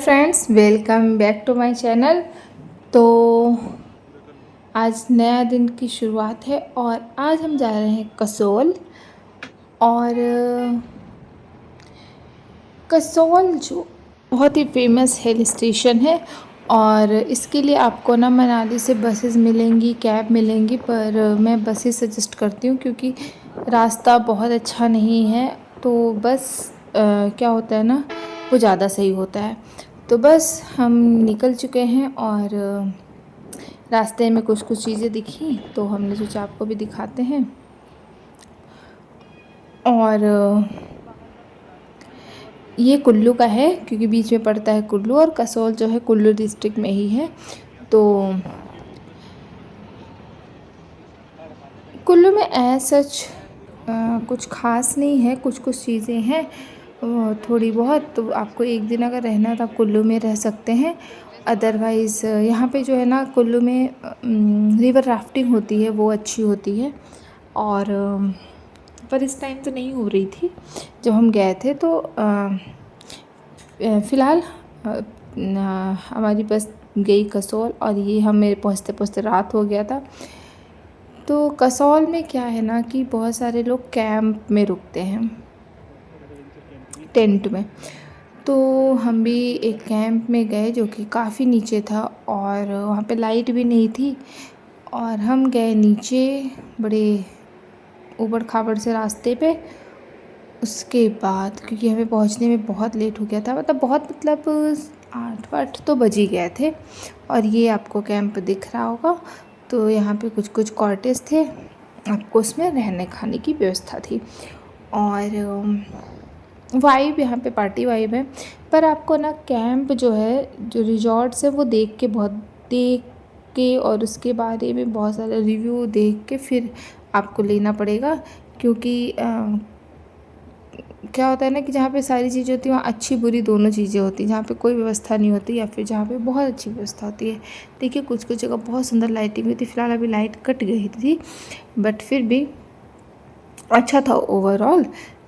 Friends, welcome back to my channel. तो आज नया दिन की शुरुआत है और आज हम जा रहे हैं कसोल। और कसोल जो बहुत ही फेमस हिल स्टेशन है और इसके लिए आपको ना मनाली से बसेस मिलेंगी, कैब मिलेंगी, पर मैं बस ही सजेस्ट करती हूँ क्योंकि रास्ता बहुत अच्छा नहीं है। तो बस क्या होता है ना, वो ज़्यादा सही होता है। तो बस हम निकल चुके हैं और रास्ते में कुछ कुछ चीज़ें दिखी तो हमने सोचा आपको भी दिखाते हैं। और ये कुल्लू का है क्योंकि बीच में पड़ता है कुल्लू, और कसोल जो है कुल्लू डिस्ट्रिक्ट में ही है। तो कुल्लू में सच कुछ ख़ास नहीं है, कुछ कुछ चीज़ें हैं थोड़ी बहुत। तो आपको एक दिन अगर रहना है तो आप कुल्लू में रह सकते हैं। अदरवाइज़ यहाँ पे जो है ना, कुल्लू में रिवर राफ्टिंग होती है, वो अच्छी होती है। और पर इस टाइम तो नहीं हो रही थी जब हम गए थे। तो फ़िलहाल हमारी बस गई कसोल और ये हमें पहुँचते पहुँचते रात हो गया था। तो कसौल में क्या है ना कि बहुत सारे लोग कैंप में रुकते हैं, टेंट में। तो हम भी एक कैंप में गए जो कि काफ़ी नीचे था और वहाँ पे लाइट भी नहीं थी। और हम गए नीचे बड़े ऊबड़ खाबड़ से रास्ते पे। उसके बाद क्योंकि हमें पहुँचने में बहुत लेट हो गया था, मतलब 8 तो बज ही गए थे। और ये आपको कैंप दिख रहा होगा। तो यहाँ पे कुछ कुछ कॉटेज थे, आपको उसमें रहने खाने की व्यवस्था थी। और वाइब यहाँ पे पार्टी वाइब है। पर आपको ना कैंप जो है, जो रिजॉर्ट्स है, वो देख के और उसके बारे में बहुत सारा रिव्यू देख के फिर आपको लेना पड़ेगा। क्योंकि क्या होता है ना कि जहाँ पे सारी चीज़ें होती हैं वहाँ अच्छी बुरी दोनों चीज़ें होती हैं। जहाँ पे कोई व्यवस्था नहीं होती या फिर जहाँ पे बहुत अच्छी व्यवस्था होती है। देखिए कुछ कुछ जगह बहुत सुंदर लाइटिंग हुई थी। फ़िलहाल अभी लाइट कट गई थी, बट फिर भी अच्छा था ओवरऑल।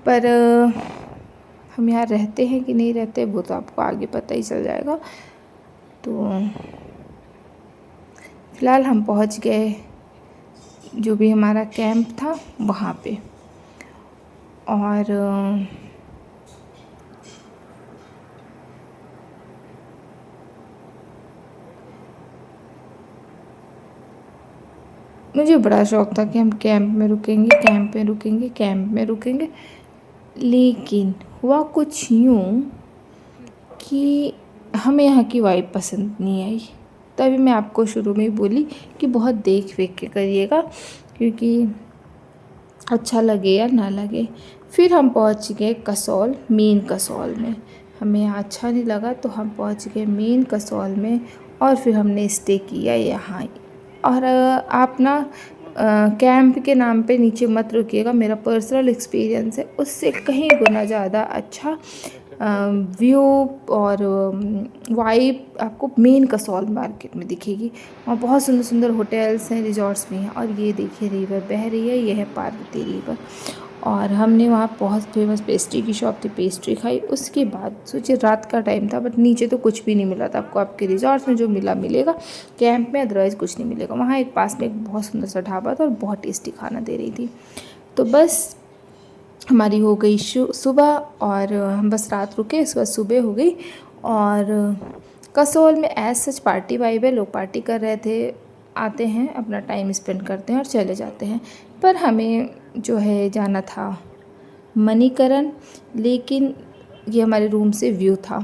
पर हम यहाँ रहते हैं कि नहीं रहते वो तो आपको आगे पता ही चल जाएगा। तो फ़िलहाल हम पहुँच गए जो भी हमारा कैंप था वहाँ पे। और मुझे बड़ा शौक था कि हम कैंप में रुकेंगे, कैंप में रुकेंगे, कैंप में रुकेंगे। लेकिन हुआ कुछ यूँ कि हमें यहाँ की वाइब पसंद नहीं आई। तभी मैं आपको शुरू में ही बोली कि बहुत देख वेख के करिएगा, क्योंकि अच्छा लगे या ना लगे। फिर हम पहुँच गए कसौल, मेन कसौल में। हमें यहाँ अच्छा नहीं लगा तो हम पहुँच गए मेन कसौल में और फिर हमने स्टे किया यहाँ। और आप ना कैंप के नाम पे नीचे मत रुकिएगा। मेरा पर्सनल एक्सपीरियंस है, उससे कहीं गुना ज़्यादा अच्छा व्यू और वाइब आपको मेन कसौल मार्केट में दिखेगी। वहाँ बहुत सुंदर सुंदर होटल्स हैं, रिजॉर्ट्स भी हैं। और ये देखिए रिवर बह रही है, ये है पार्वती रिवर। और हमने वहाँ बहुत फेमस पेस्ट्री की शॉप थी, पेस्ट्री खाई। उसके बाद सोचिए रात का टाइम था, बट नीचे तो कुछ भी नहीं मिला था आपको। आपके रिजॉर्ट्स में जो मिलेगा कैंप में, अदरवाइज़ कुछ नहीं मिलेगा। वहाँ एक पास में एक बहुत सुंदर सा ढाबा था और बहुत टेस्टी खाना दे रही थी। तो बस हमारी हो गई सुबह और हम बस रात रुके, इस वक्त सुबह हो गई। और कसौल में एज सच पार्टी वाइब है, लोग पार्टी कर रहे थे, आते हैं अपना टाइम स्पेंड करते हैं और चले जाते हैं। पर हमें जो है जाना था मणिकरण, लेकिन ये हमारे रूम से व्यू था।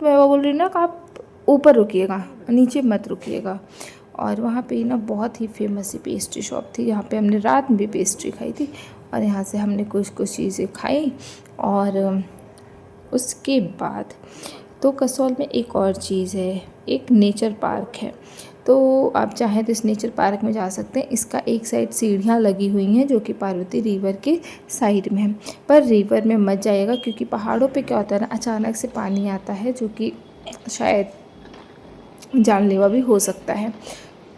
मैं वो बोल रही ना कि आप ऊपर रुकिएगा, नीचे मत रुकिएगा। और वहाँ पे ना बहुत ही फेमस ही पेस्ट्री शॉप थी, यहाँ पे हमने रात में भी पेस्ट्री खाई थी। और यहाँ से हमने कुछ कुछ चीज़ें खाई। और उसके बाद तो कसौल में एक और चीज़ है, एक नेचर पार्क है। तो आप चाहें तो इस नेचर पार्क में जा सकते हैं। इसका एक साइड सीढ़ियाँ लगी हुई हैं जो कि पार्वती रिवर के साइड में है। पर रिवर में मत जाइएगा क्योंकि पहाड़ों पे क्या होता है ना, अचानक से पानी आता है जो कि शायद जानलेवा भी हो सकता है।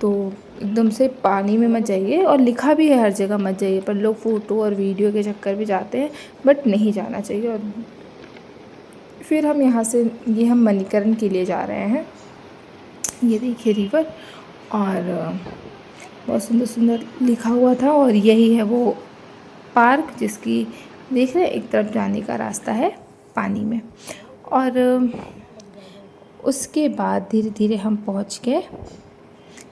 तो एकदम से पानी में मत जाइए। और लिखा भी है हर जगह मत जाइए, पर लोग फ़ोटो और वीडियो के चक्कर में जाते हैं, बट नहीं जाना चाहिए। और फिर हम यहाँ से ये हम मणिकरण के लिए जा रहे हैं। ये देखिए रिवर, और बहुत सुंदर सुंदर लिखा हुआ था, और यही है वो पार्क जिसकी देख रहे हैं एक तरफ जाने का रास्ता है पानी में। और उसके बाद धीरे धीरे हम पहुँच गए,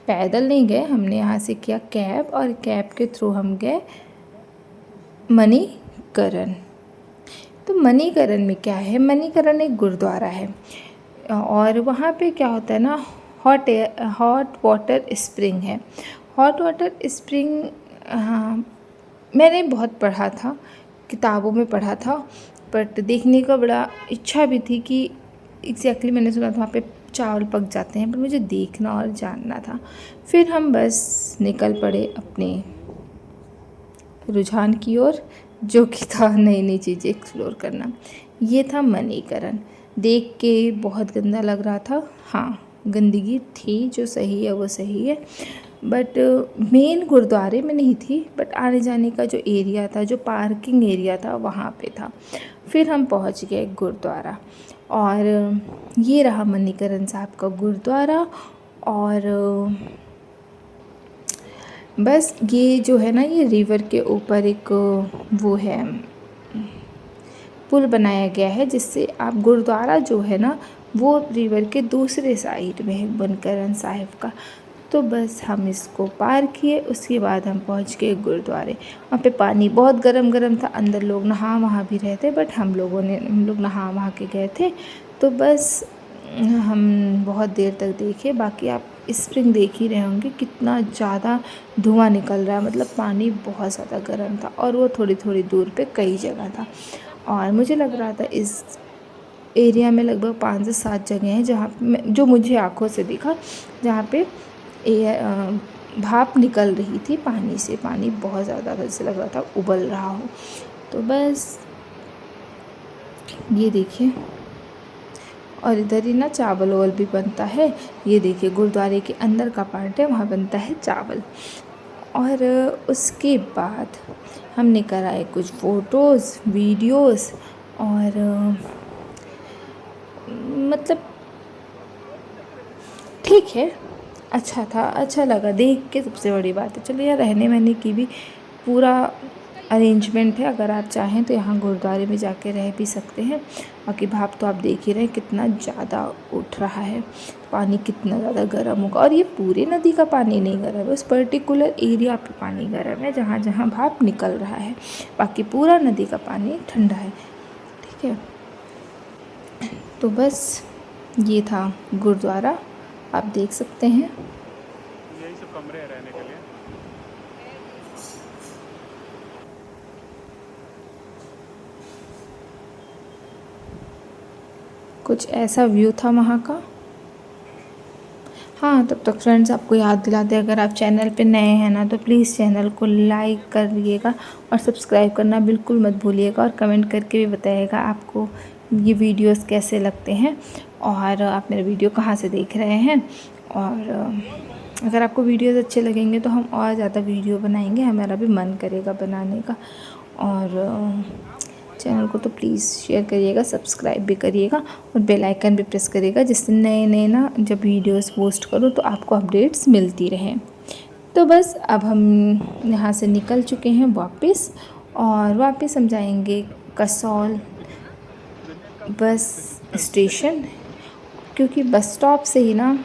पैदल नहीं गए, हमने यहाँ से किया कैब, और कैब के थ्रू हम गए मणिकरण। तो मणिकरण में क्या है, मणिकरण एक गुरुद्वारा है, और वहाँ पे क्या होता है ना, हॉट वाटर स्प्रिंग है। हॉट वाटर स्प्रिंग, हाँ मैंने बहुत पढ़ा था, किताबों में पढ़ा था, बट देखने का बड़ा इच्छा भी थी कि एग्जैक्टली मैंने सुना था वहाँ पे चावल पक जाते हैं, पर मुझे देखना और जानना था। फिर हम बस निकल पड़े अपने रुझान की ओर, जो कि था नई नई चीज़ें एक्सप्लोर करना। ये था मणिकरण। देख के बहुत गंदा लग रहा था, हाँ गंदगी थी, जो सही है वो सही है, बट मेन गुरुद्वारे में नहीं थी, बट आने जाने का जो एरिया था, जो पार्किंग एरिया था वहाँ पे था। फिर हम पहुँच गए गुरुद्वारा, और ये रहा मणिकरण साहब का गुरुद्वारा। और बस ये जो है ना, ये रिवर के ऊपर एक वो है, पुल बनाया गया है, जिससे आप गुरुद्वारा जो है ना वो रिवर के दूसरे साइड में है मणिकरण साहिब का। तो बस हम इसको पार किए, उसके बाद हम पहुंच गए गुरुद्वारे। वहाँ पे पानी बहुत गरम गरम था, अंदर लोग नहा वहाँ भी रहते, बट हम लोग नहा वहाँ के गए थे। तो बस हम बहुत देर तक देखे। बाकी आप स्प्रिंग देख ही रहे होंगे कितना ज़्यादा धुआं निकल रहा है, मतलब पानी बहुत ज़्यादा गर्म था, और वो थोड़ी थोड़ी दूर पे कई जगह था। और मुझे लग रहा था इस एरिया में लगभग 5 से 7 जगह हैं जहाँ जो मुझे आँखों से दिखा, जहाँ पे भाप निकल रही थी पानी से। पानी बहुत ज़्यादा जैसे लग रहा था उबल रहा हो। तो बस ये देखिए, और इधर ही ना चावल वावल भी बनता है। ये देखिए गुरुद्वारे के अंदर का पार्ट है, वहाँ बनता है चावल। और उसके बाद हमने कराए कुछ फ़ोटोज़ वीडियोज़, और मतलब ठीक है, अच्छा था, अच्छा लगा देख के। सबसे बड़ी बात है, चलो यार रहने वहने की भी पूरा अरेंजमेंट है, अगर आप चाहें तो यहाँ गुरुद्वारे में जाके रह भी सकते हैं। बाकी भाप तो आप देख ही रहे हैं कितना ज़्यादा उठ रहा है, पानी कितना ज़्यादा गर्म होगा। और ये पूरे नदी का पानी नहीं गर्म है, उस पर्टिकुलर एरिया पे पानी गर्म है जहाँ जहाँ भाप निकल रहा है, बाकी पूरा नदी का पानी ठंडा है। ठीक है, तो बस ये था गुरुद्वारा, आप देख सकते हैं। यही सब कमरे हैं रहने के लिए। कुछ ऐसा व्यू था वहाँ का। हाँ, तब तक फ्रेंड्स आपको याद दिलाते, अगर आप चैनल पे नए हैं ना तो प्लीज़ चैनल को लाइक करिएगा और सब्सक्राइब करना बिल्कुल मत भूलिएगा, और कमेंट करके भी बताइएगा आपको ये वीडियोस कैसे लगते हैं, और आप मेरा वीडियो कहाँ से देख रहे हैं। और अगर आपको वीडियोस अच्छे लगेंगे तो हम और ज़्यादा वीडियो बनाएंगे, हमारा भी मन करेगा बनाने का। और चैनल को तो प्लीज़ शेयर करिएगा, सब्सक्राइब भी करिएगा, और बेल आइकन भी प्रेस करिएगा, जिससे नए नए ना जब वीडियोस पोस्ट करूँ तो आपको अपडेट्स मिलती रहें। तो बस अब हम यहाँ से निकल चुके हैं वापस, और वापस हम जाएंगे कसौल बस स्टेशन, क्योंकि बस स्टॉप से ही ना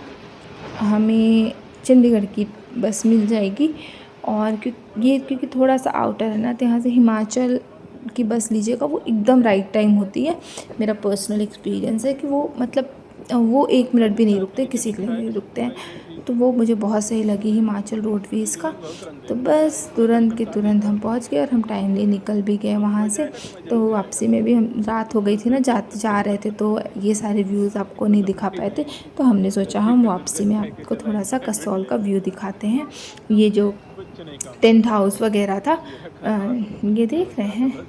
हमें चंडीगढ़ की बस मिल जाएगी। और क्योंकि थोड़ा सा आउटर है ना, तो यहाँ से हिमाचल की बस लीजिएगा, वो एकदम राइट टाइम होती है। मेरा पर्सनल एक्सपीरियंस है कि वो मतलब वो 1 मिनट भी नहीं रुकते, किसी के लिए नहीं रुकते हैं, तो वो मुझे बहुत सही लगी हिमाचल रोडवेज़ का। तो बस तुरंत के तुरंत हम पहुंच गए, और हम टाइमली निकल भी गए वहाँ से। तो वापसी में भी हम रात हो गई थी ना, जा रहे थे, तो ये सारे व्यूज़ आपको नहीं दिखा पाए थे, तो हमने सोचा हम वापसी में आपको थोड़ा सा कसौल का व्यू दिखाते हैं। ये जो टेंट हाउस वगैरह था, ये देख रहे हैं,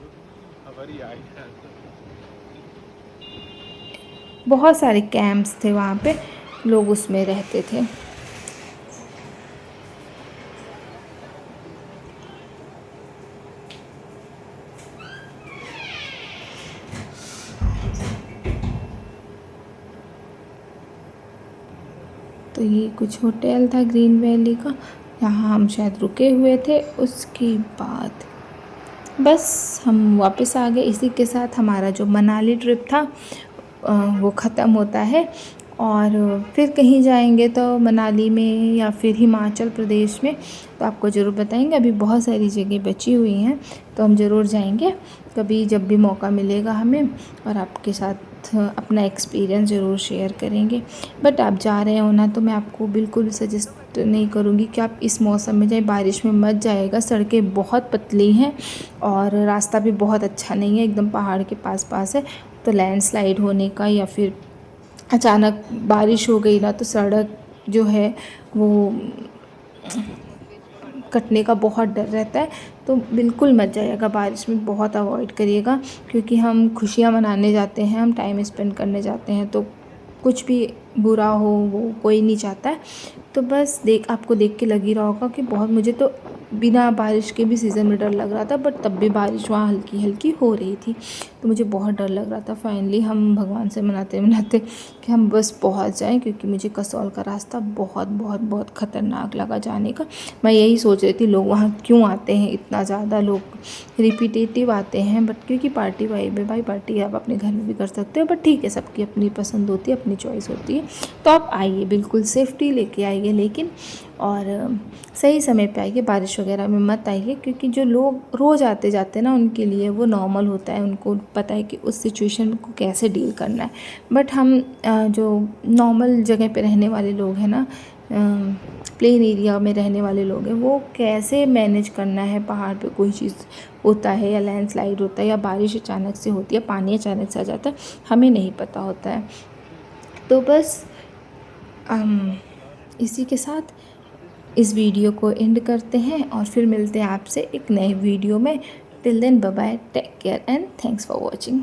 बहुत सारे कैंप्स थे वहाँ पे, लोग उसमें रहते थे। तो ये कुछ होटल था ग्रीन वैली का, यहाँ हम शायद रुके हुए थे। उसके बाद बस हम वापस आ गए। इसी के साथ हमारा जो मनाली ट्रिप था वो ख़त्म होता है। और फिर कहीं जाएंगे तो मनाली में या फिर हिमाचल प्रदेश में तो आपको ज़रूर बताएंगे। अभी बहुत सारी जगह बची हुई हैं तो हम ज़रूर जाएंगे कभी जब भी मौका मिलेगा हमें, और आपके साथ अपना एक्सपीरियंस ज़रूर शेयर करेंगे। बट आप जा रहे हो ना तो मैं आपको बिल्कुल सजेस्ट नहीं करूँगी कि आप इस मौसम में जाए, बारिश में मत जाएगा। सड़कें बहुत पतली हैं और रास्ता भी बहुत अच्छा नहीं है, एकदम पहाड़ के पास है। तो लैंडस्लाइड होने का या फिर अचानक बारिश हो गई ना तो सड़क जो है वो कटने का बहुत डर रहता है। तो बिल्कुल मत जाइएगा बारिश में, बहुत अवॉइड करिएगा, क्योंकि हम खुशियाँ मनाने जाते हैं, हम टाइम स्पेंड करने जाते हैं, तो कुछ भी बुरा हो वो कोई नहीं चाहता है। तो बस आपको देख के लग ही रहा होगा कि बहुत, मुझे तो बिना बारिश के भी सीज़न में डर लग रहा था, बट तब भी बारिश वहाँ हल्की हल्की हो रही थी तो मुझे बहुत डर लग रहा था। फाइनली हम भगवान से मनाते मनाते कि हम बस पहुँच जाएं, क्योंकि मुझे कसौल का रास्ता बहुत बहुत बहुत ख़तरनाक लगा जाने का। मैं यही सोच रही थी लोग वहाँ क्यों आते हैं, इतना ज़्यादा लोग रिपीटेटिव आते हैं। बट क्योंकि पार्टी वाइब है भाई, पार्टी आप अपने घर में भी कर सकते हो, बट ठीक है, सबकी अपनी पसंद होती है, अपनी चॉइस होती है। तो आप आइए, बिल्कुल सेफ्टी लेके आइए, लेकिन और सही समय पे आइए, बारिश वगैरह में मत आइए, क्योंकि जो लोग रोज़ आते जाते हैं ना उनके लिए वो नॉर्मल होता है, उनको पता है कि उस सिचुएशन को कैसे डील करना है। बट हम जो नॉर्मल जगह पे रहने वाले लोग हैं ना, प्लेन एरिया में रहने वाले लोग हैं, वो कैसे मैनेज करना है, पहाड़ पे कोई चीज़ होता है या लैंडस्लाइड होता है या बारिश अचानक से होती है, पानी अचानक से आ जाता है, हमें नहीं पता होता है। तो बस इसी के साथ इस वीडियो को एंड करते हैं और फिर मिलते हैं आपसे एक नए वीडियो में। Till then bye bye, take care and thanks for watching.